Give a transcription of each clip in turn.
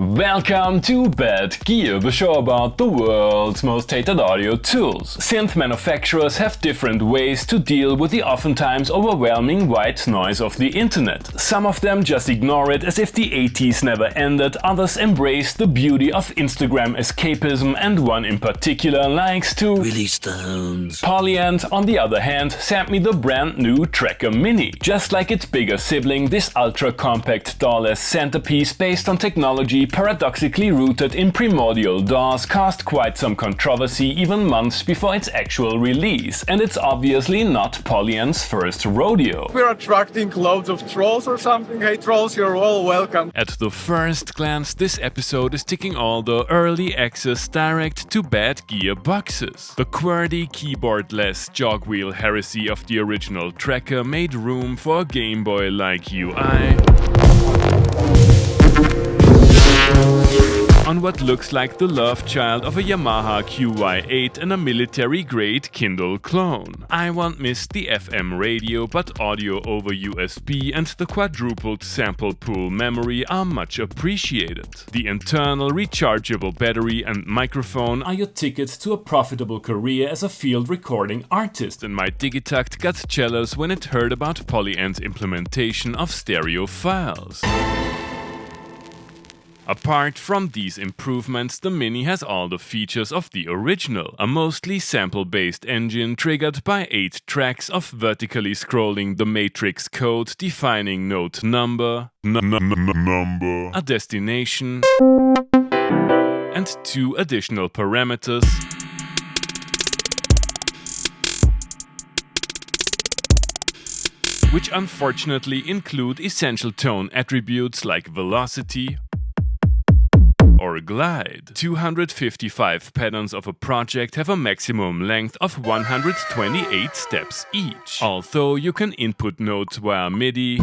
Welcome to Bad Gear, the show about the world's most hated audio tools. Synth manufacturers have different ways to deal with the oftentimes overwhelming white noise of the internet. Some of them just ignore it as if the 80s never ended, others embrace the beauty of Instagram escapism, and one in particular likes to release the hounds. Polyend, on the other hand, sent me the brand new Tracker Mini. Just like its bigger sibling, this ultra-compact dawless centerpiece based on technology paradoxically rooted in primordial DAWs caused quite some controversy even months before its actual release, and it's obviously not Polyend's first rodeo. We're attracting loads of trolls or something. Hey trolls, you're all welcome. At the first glance, this episode is ticking all the early access direct to Bad Gear boxes. The QWERTY keyboard-less jogwheel heresy of the original Tracker made room for a gameboy-like UI on what looks like the love child of a Yamaha QY8 and a military-grade Kindle clone. I won't miss the FM radio, but audio over USB and the quadrupled sample pool memory are much appreciated. The internal rechargeable battery and microphone are your ticket to a profitable career as a field recording artist, and my Digitact got jealous when it heard about Polyend's implementation of stereo files. Apart from these improvements, the Mini has all the features of the original. A mostly sample-based engine triggered by 8 tracks of vertically scrolling the matrix code defining note number, a destination, and 2 additional parameters, which unfortunately include essential tone attributes like velocity or glide. 255 patterns of a project have a maximum length of 128 steps each. Although you can input notes via MIDI,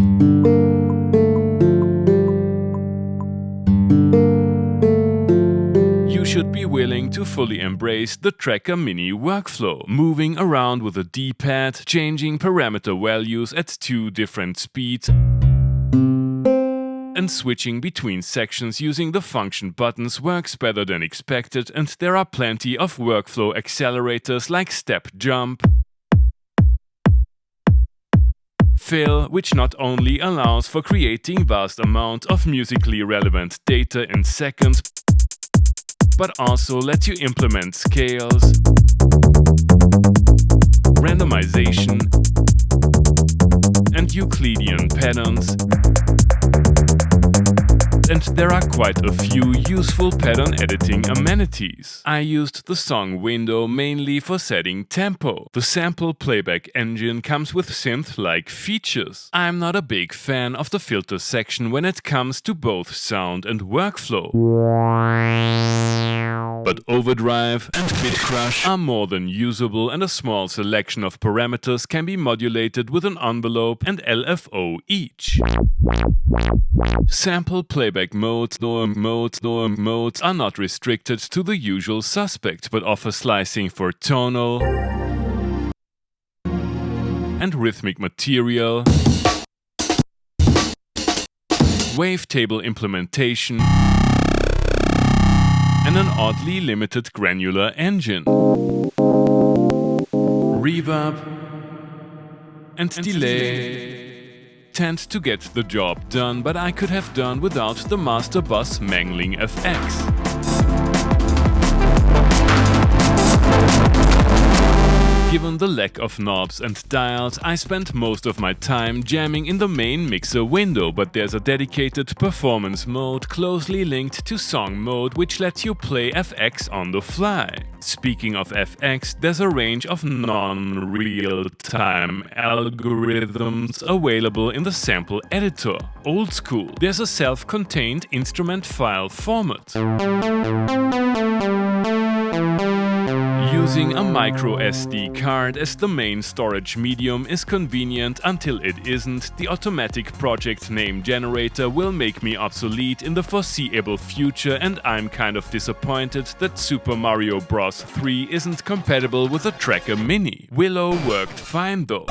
you should be willing to fully embrace the Tracker Mini workflow, moving around with a D-pad, changing parameter values at 2 different speeds, and switching between sections using the function buttons works better than expected, and there are plenty of workflow accelerators like step jump, fill, which not only allows for creating vast amount of musically relevant data in seconds, but also lets you implement scales, randomization, and Euclidean patterns. And there are quite a few useful pattern editing amenities. I used the song window mainly for setting tempo. The sample playback engine comes with synth-like features. I'm not a big fan of the filter section when it comes to both sound and workflow, but Overdrive and Bitcrush are more than usable, and a small selection of parameters can be modulated with an envelope and LFO each. Sample playback modes are not restricted to the usual suspect, but offer slicing for tonal and rhythmic material, wavetable implementation, and an oddly limited granular engine. Reverb and delay tend to get the job done, but I could have done without the master bus mangling FX. Given the lack of knobs and dials, I spent most of my time jamming in the main mixer window, but there's a dedicated performance mode closely linked to song mode which lets you play FX on the fly. Speaking of FX, there's a range of non-real-time algorithms available in the sample editor. Old school, there's a self-contained instrument file format. Using a micro SD card as the main storage medium is convenient until it isn't. The automatic project name generator will make me obsolete in the foreseeable future, and I'm kind of disappointed that Super Mario Bros. 3 isn't compatible with the Tracker Mini. Willow worked fine though.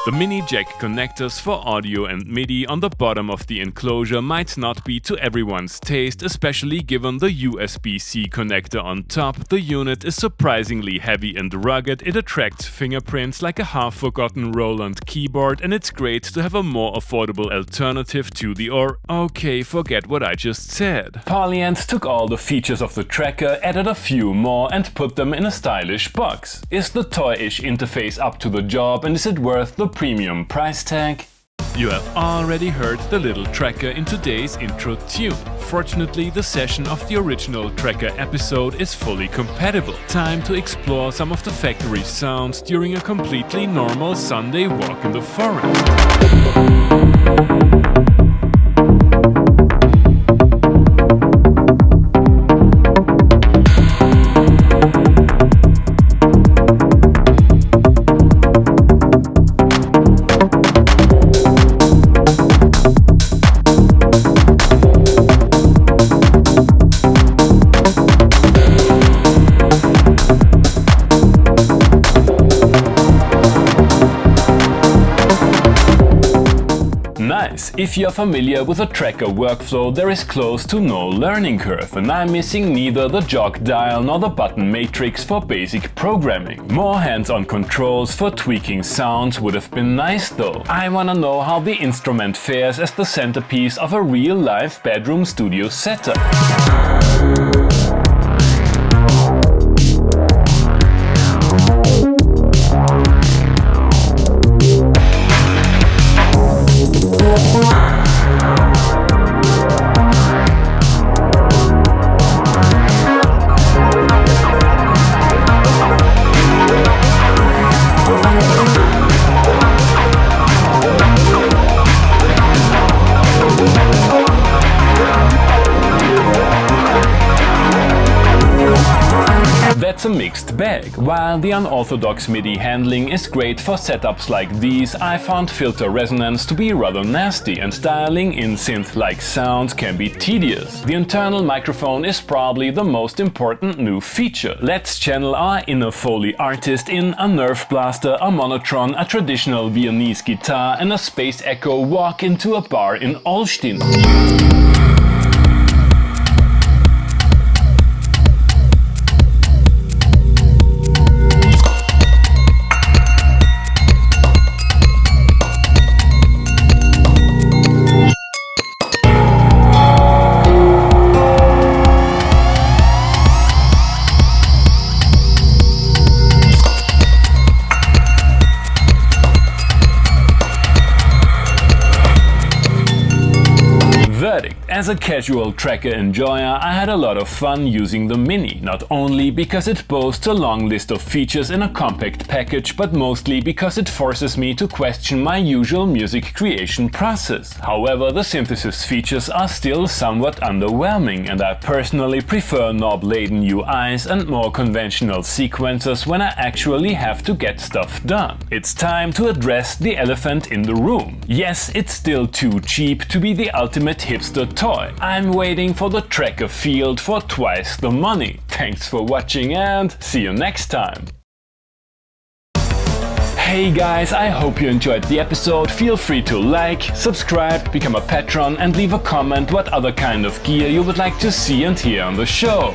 The mini jack connectors for audio and MIDI on the bottom of the enclosure might not be to everyone's taste, especially given the USB-C connector on top. The unit is surprisingly heavy and rugged, it attracts fingerprints like a half-forgotten Roland keyboard, and it's great to have a more affordable alternative to the okay, forget what I just said. Polyend took all the features of the tracker, added a few more and put them in a stylish box. Is the toy-ish interface up to the job, and is it worth the premium price tag? You have already heard the little tracker in today's intro tune. Fortunately, the session of the original tracker episode is fully compatible. Time to explore some of the factory sounds during a completely normal Sunday walk in the forest. If you're familiar with the tracker workflow, there is close to no learning curve, and I'm missing neither the jog dial nor the button matrix for basic programming. More hands-on controls for tweaking sounds would have been nice though. I wanna know how the instrument fares as the centerpiece of a real-life bedroom studio setup. It's a mixed bag. While the unorthodox MIDI handling is great for setups like these, I found filter resonance to be rather nasty, and dialing in synth-like sounds can be tedious. The internal microphone is probably the most important new feature. Let's channel our inner Foley artist in a nerve blaster, a monotron, a traditional Viennese guitar and a space echo walk into a bar in Olsztyn. As a casual tracker enjoyer, I had a lot of fun using the Mini, not only because it boasts a long list of features in a compact package, but mostly because it forces me to question my usual music creation process. However, the synthesis features are still somewhat underwhelming, and I personally prefer knob-laden UIs and more conventional sequencers when I actually have to get stuff done. It's time to address the elephant in the room. Yes, it's still too cheap to be the ultimate hipster toy. I'm waiting for the tracker field for twice the money. Thanks for watching and see you next time. Hey guys, I hope you enjoyed the episode. Feel free to like, subscribe, become a patron and leave a comment what other kind of gear you would like to see and hear on the show.